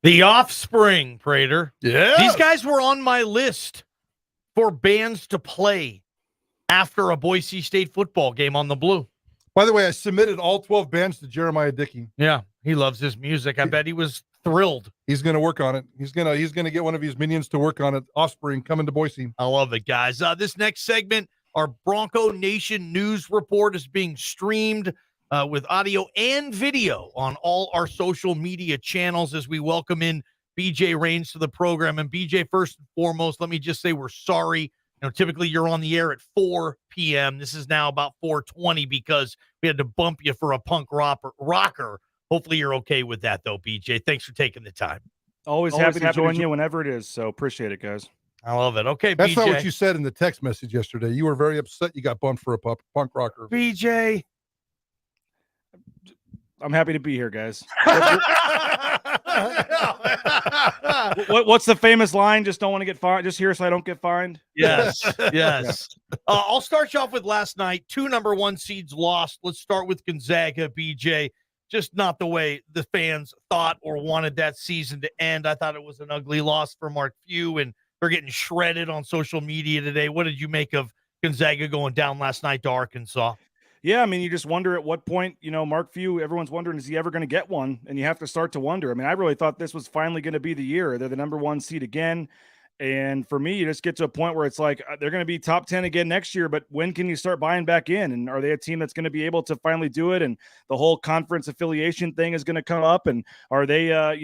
The Offspring, Prater. Yeah. These guys were on my list for bands to play after a Boise State football game on the Blue. By the way, I submitted all 12 bands to Jeremiah Dickey. Yeah, he loves his music. I bet he was thrilled. He's going to work on it. He's going to get one of his minions to work on it. Offspring coming to Boise. I love it, guys. This next segment, our Bronco Nation news report, is being streamed with audio and video on all our social media channels as we welcome in BJ Rains to the program. And BJ, first and foremost, let me just say we're sorry. Typically you're on the air at 4 p.m. This is now about 4:20 because we had to bump you for a punk rocker. Hopefully you're okay with that, though, BJ. Thanks for taking the time. Always happy to join you whenever it is, so appreciate it, guys. I love it. Okay, That's BJ. not what you said in the text message yesterday. You were very upset you got bumped for a punk rocker. BJ. I'm happy to be here, guys. What's the famous line? Just don't want to get fined. Just here so I don't get fined. Yes. I'll start you off with last night. 2 number 1 seeds lost. Let's start with Gonzaga, BJ. Just not the way the fans thought or wanted that season to end. I thought it was an ugly loss for Mark Few, and they're getting shredded on social media today. What did you make of Gonzaga going down last night to Arkansas? Yeah, I mean, you just wonder at what point, Mark Few, everyone's wondering, is he ever going to get one? And you have to start to wonder. I mean, I really thought this was finally going to be the year. They're the number 1 seed again. And for me, you just get to a point where it's like they're going to be top 10 again next year, but when can you start buying back in? And are they a team that's going to be able to finally do it? And the whole conference affiliation thing is going to come up. And are they, a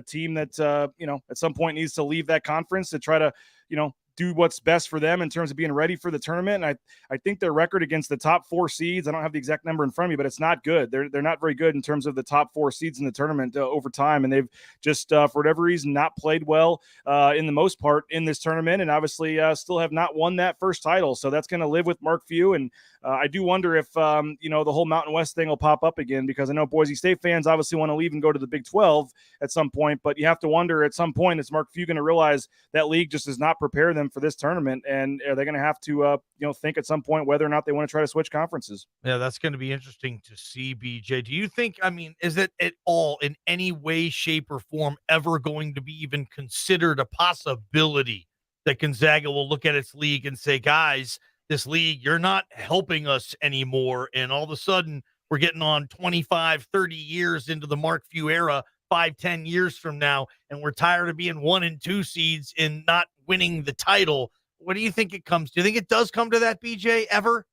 team that, at some point needs to leave that conference to try to, do what's best for them in terms of being ready for the tournament. And I think their record against the top 4 seeds, I don't have the exact number in front of me, but it's not good. They're not very good in terms of the top 4 seeds in the tournament over time. And they've just, for whatever reason, not played well in the most part in this tournament. And obviously still have not won that first title. So that's going to live with Mark Few. And I do wonder if, the whole Mountain West thing will pop up again, because I know Boise State fans obviously want to leave and go to the Big 12 at some point, but you have to wonder at some point, is Mark Few going to realize that league just does not prepare them for this tournament? And are they going to have to, think at some point whether or not they want to try to switch conferences? Yeah, that's going to be interesting to see, BJ. Do you think, is it at all in any way, shape, or form ever going to be even considered a possibility that Gonzaga will look at its league and say, guys, this league, you're not helping us anymore, and all of a sudden we're getting on 25, 30 years into the Mark Few era, 5-10 years from now, and we're tired of being 1 and 2 seeds and not winning the title? What do you think it comes to? Do you think it does come to that, BJ, ever?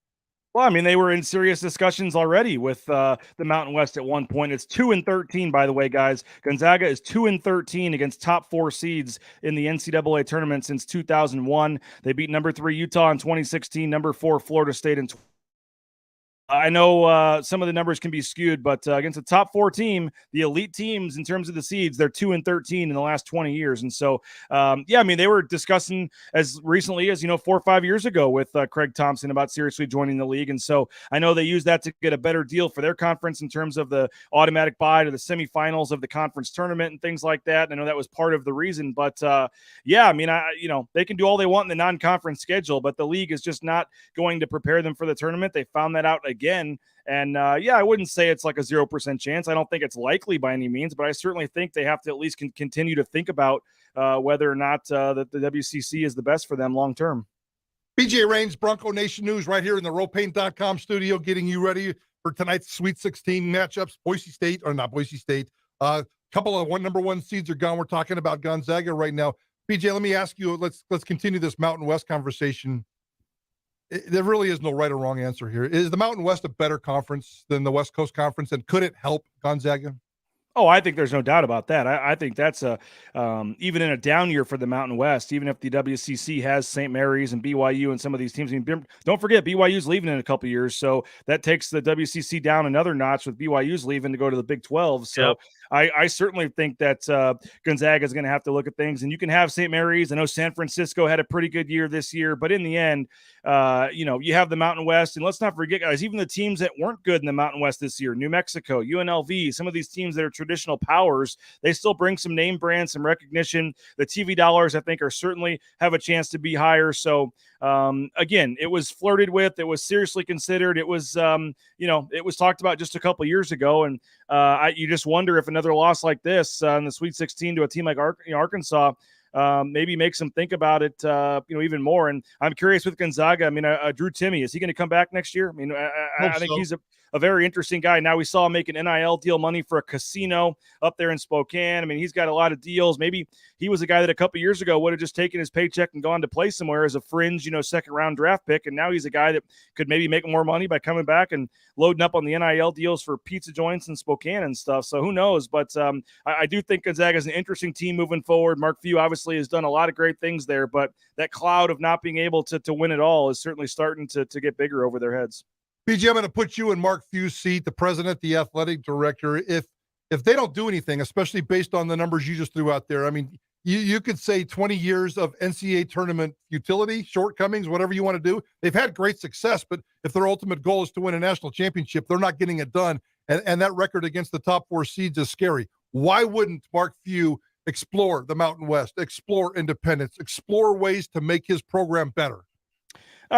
Well, I mean, they were in serious discussions already with the Mountain West at one point. It's 2-13, by the way, guys. Gonzaga is 2-13 against top 4 seeds in the NCAA tournament since 2001. They beat number 3 Utah in 2016, number 4 Florida State in I know some of the numbers can be skewed, but against a top 4 team, the elite teams in terms of the seeds, they're 2-13 in the last 20 years. And so, they were discussing as recently as, 4 or 5 years ago with Craig Thompson about seriously joining the league. And so I know they use that to get a better deal for their conference in terms of the automatic bye to the semifinals of the conference tournament and things like that. And I know that was part of the reason, but they can do all they want in the non-conference schedule, but the league is just not going to prepare them for the tournament. They found that out again. And I wouldn't say it's like a 0% chance. I don't think it's likely by any means, but I certainly think they have to at least continue to think about whether or not that the WCC is the best for them long term. BJ Rains, Bronco Nation News, right here in the RowPaint.com studio, getting you ready for tonight's Sweet 16 matchups. Boise State. Couple of number 1 seeds are gone. We're talking about Gonzaga right now. BJ, let me ask you. Let's continue this Mountain West conversation. There really is no right or wrong answer here. Is the Mountain West a better conference than the West Coast Conference, and could it help Gonzaga? Oh, I think there's no doubt about that. I think that's even in a down year for the Mountain West, even if the WCC has St. Mary's and BYU and some of these teams. I mean, don't forget, BYU's leaving in a couple of years, so that takes the WCC down another notch with BYU's leaving to go to the Big 12. So yep. I certainly think that Gonzaga is going to have to look at things, and you can have St. Mary's. I know San Francisco had a pretty good year this year, but in the end, you have the Mountain West, and let's not forget, guys, even the teams that weren't good in the Mountain West this year, New Mexico, UNLV, some of these teams that are traditional powers, they still bring some name brand, some recognition. The TV dollars, I think, are certainly have a chance to be higher. So Again, it was flirted with, it was seriously considered. It was, it was talked about just a couple years ago. And you just wonder if another loss like this in the Sweet 16 to a team like Arkansas maybe makes them think about it, even more. And I'm curious with Gonzaga. I mean, Drew Timme, is he going to come back next year? I mean, I think he's a very interesting guy. Now we saw him make an NIL deal money for a casino up there in Spokane. I mean, he's got a lot of deals. Maybe he was a guy that a couple years ago would have just taken his paycheck and gone to play somewhere as a fringe, second round draft pick. And now he's a guy that could maybe make more money by coming back and loading up on the NIL deals for pizza joints in Spokane and stuff. So who knows? But I do think Gonzaga is an interesting team moving forward. Mark Few obviously has done a lot of great things there, but that cloud of not being able to win it all is certainly starting to get bigger over their heads. BJ, I'm going to put you in Mark Few's seat, the president, the athletic director. If they don't do anything, especially based on the numbers you just threw out there, I mean, you could say 20 years of NCAA tournament futility, shortcomings, whatever you want to do. They've had great success, but if their ultimate goal is to win a national championship, they're not getting it done. And that record against the top 4 seeds is scary. Why wouldn't Mark Few explore the Mountain West, explore independence, explore ways to make his program better?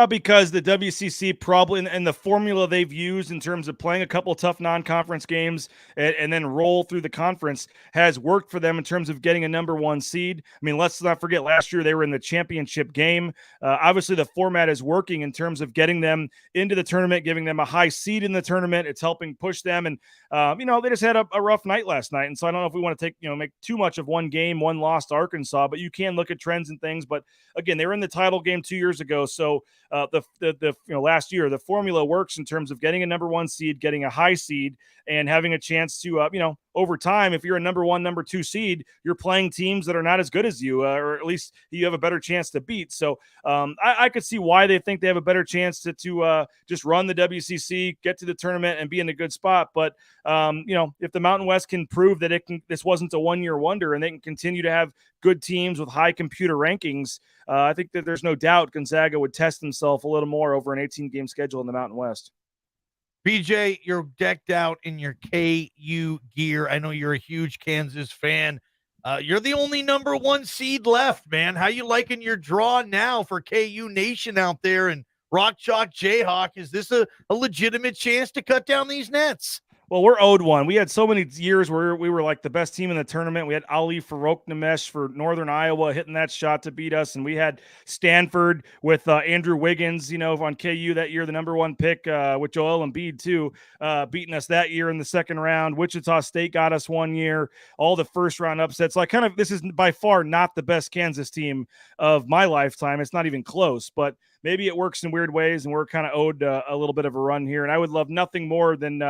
Because the WCC probably and the formula they've used in terms of playing a couple of tough non-conference games and then roll through the conference has worked for them in terms of getting a number 1 seed. I mean, let's not forget last year they were in the championship game. Obviously, the format is working in terms of getting them into the tournament, giving them a high seed in the tournament. It's helping push them. And, they just had a rough night last night. And so I don't know if we want to make too much of one game, one loss to Arkansas, but you can look at trends and things. But again, they were in the title game 2 years ago. So last year, the formula works in terms of getting a number 1 seed, getting a high seed, and having a chance to, over time, if you're a number 1, number 2 seed, you're playing teams that are not as good as you, or at least you have a better chance to beat. So I could see why they think they have a better chance to just run the WCC, get to the tournament, and be in a good spot. But if the Mountain West can prove that this wasn't a one-year wonder, and they can continue to have good teams with high computer rankings, I think that there's no doubt Gonzaga would test himself a little more over an 18-game schedule in the Mountain West. BJ, you're decked out in your KU gear. I know you're a huge Kansas fan. You're the only number 1 seed left, man. How you liking your draw now for KU Nation out there and Rock Chalk Jayhawk? Is this a legitimate chance to cut down these nets? Well, we're owed one. We had so many years where we were like the best team in the tournament. We had Ali Farouk-Namesh for Northern Iowa hitting that shot to beat us. And we had Stanford with Andrew Wiggins, on KU that year, the number 1 pick with Joel Embiid too, beating us that year in the second round. Wichita State got us one year, all the first round upsets. So this is by far not the best Kansas team of my lifetime. It's not even close, but maybe it works in weird ways, and we're kind of owed a little bit of a run here. And I would love nothing more than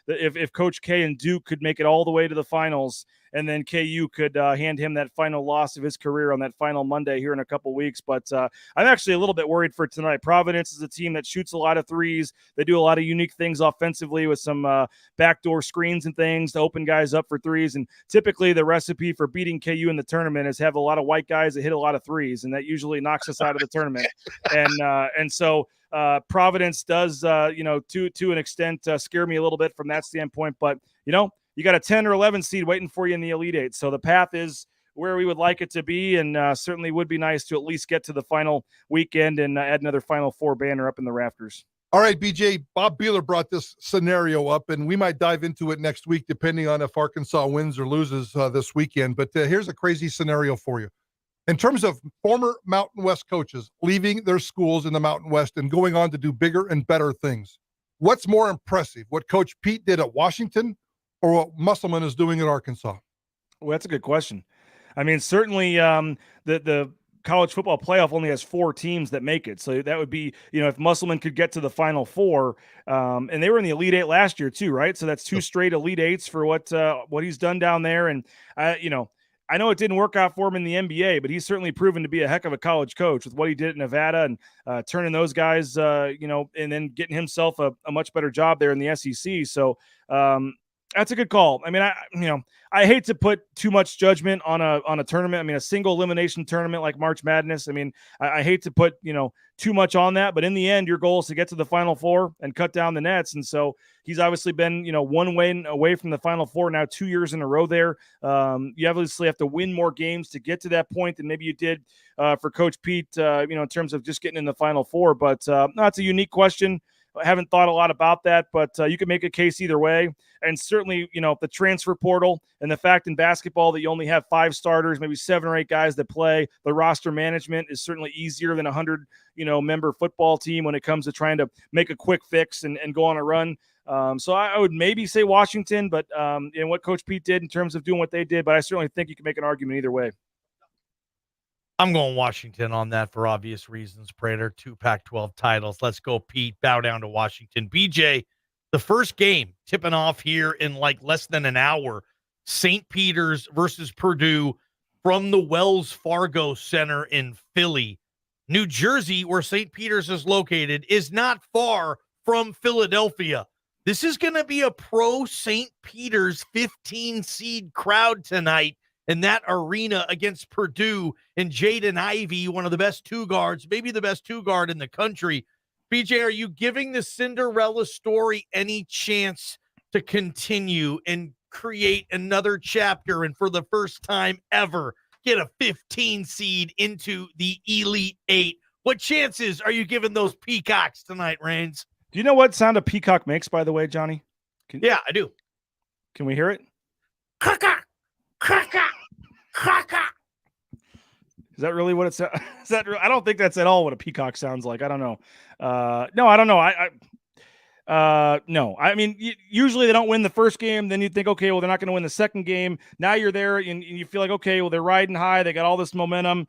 if Coach K and Duke could make it all the way to the finals, and then KU could hand him that final loss of his career on that final Monday here in a couple weeks. But I'm actually a little bit worried for tonight. Providence is a team that shoots a lot of threes. They do a lot of unique things offensively with some backdoor screens and things to open guys up for threes. And typically the recipe for beating KU in the tournament is have a lot of white guys that hit a lot of threes, and that usually knocks us out of the tournament. And so Providence does, to an extent, scare me a little bit from that standpoint. But, you got a 10 or 11 seed waiting for you in the Elite Eight. So the path is where we would like it to be, and certainly would be nice to at least get to the final weekend and add another Final Four banner up in the rafters. All right, BJ, Bob Beeler brought this scenario up, and we might dive into it next week, depending on if Arkansas wins or loses this weekend. But here's a crazy scenario for you. In terms of former Mountain West coaches leaving their schools in the Mountain West and going on to do bigger and better things, what's more impressive, what Coach Pete did at Washington or what Musselman is doing at Arkansas? Well, that's a good question. I mean, certainly the college football playoff only has 4 teams that make it. So that would be, if Musselman could get to the Final Four, and they were in the Elite Eight last year too, right? So that's 2 straight Elite Eights for what he's done down there. And, I know it didn't work out for him in the NBA, but he's certainly proven to be a heck of a college coach with what he did at Nevada and turning those guys, and then getting himself a much better job there in the SEC. So, That's a good call. I mean, I hate to put too much judgment on a tournament. I mean, a single elimination tournament like March Madness. I mean, I hate to put too much on that, but in the end, your goal is to get to the Final Four and cut down the nets. And so he's obviously been one win away from the Final Four now 2 years in a row. There, you obviously have to win more games to get to that point than maybe you did for Coach Pete. In terms of just getting in the Final Four. But that's a unique question. I haven't thought a lot about that, but you can make a case either way. And certainly, the transfer portal and the fact in basketball that you only have 5 starters, maybe 7 or 8 guys that play, the roster management is certainly easier than 100, member football team when it comes to trying to make a quick fix and go on a run. So I would maybe say Washington, but what Coach Pete did in terms of doing what they did, but I certainly think you can make an argument either way. I'm going Washington on that for obvious reasons. Prater, 2 Pac-12 titles. Let's go, Pete. Bow down to Washington. BJ, the first game tipping off here in like less than an hour. St. Peter's versus Purdue from the Wells Fargo Center in Philly. New Jersey, where St. Peter's is located, is not far from Philadelphia. This is going to be a pro St. Peter's 15 seed crowd tonight in that arena against Purdue and Jaden Ivey, one of the best 2 guards, maybe the best 2 guard in the country. BJ, are you giving the Cinderella story any chance to continue and create another chapter and for the first time ever get a 15 seed into the Elite 8? What chances are you giving those Peacocks tonight, Rains? Do you know what sound a peacock makes, by the way, Johnny? Yeah, I do. Can we hear it? Caca, caca, caca. Is that really what it's? Is that? I don't think that's at all what a peacock sounds like. I don't know. No, I don't know. No. I mean, usually they don't win the first game. Then you think, okay, well, they're not going to win the second game. Now you're there and you feel like, okay, well, they're riding high. They got all this momentum.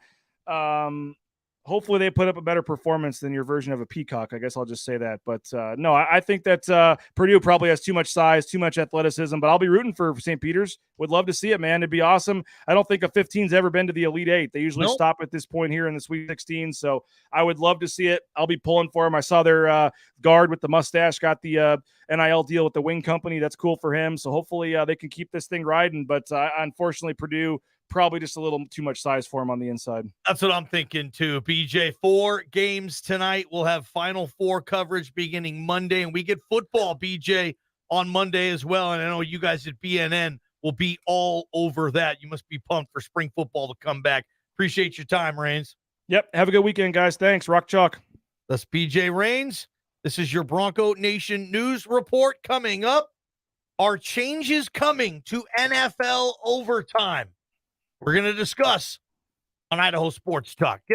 Hopefully they put up a better performance than your version of a peacock. I guess I'll just say that. But no, I think that Purdue probably has too much size, too much athleticism. But I'll be rooting for St. Peter's. Would love to see it, man. It'd be awesome. I don't think a 15's ever been to the Elite 8. They usually stop at this point here in the Sweet 16. So I would love to see it. I'll be pulling for him. I saw their guard with the mustache got the NIL deal with the Wing Company. That's cool for him. So hopefully they can keep this thing riding. But unfortunately, Purdue, probably just a little too much size for him on the inside. That's what I'm thinking too. BJ, 4 games tonight. We'll have Final Four coverage beginning Monday, and we get football, BJ, on Monday as well. And I know you guys at BNN will be all over that. You must be pumped for spring football to come back. Appreciate your time, Rains. Yep. Have a good weekend, guys. Thanks. Rock chalk. That's BJ Rains. This is your Bronco Nation news report. Coming up, are changes coming to NFL overtime? We're going to discuss on Idaho Sports Talk. Get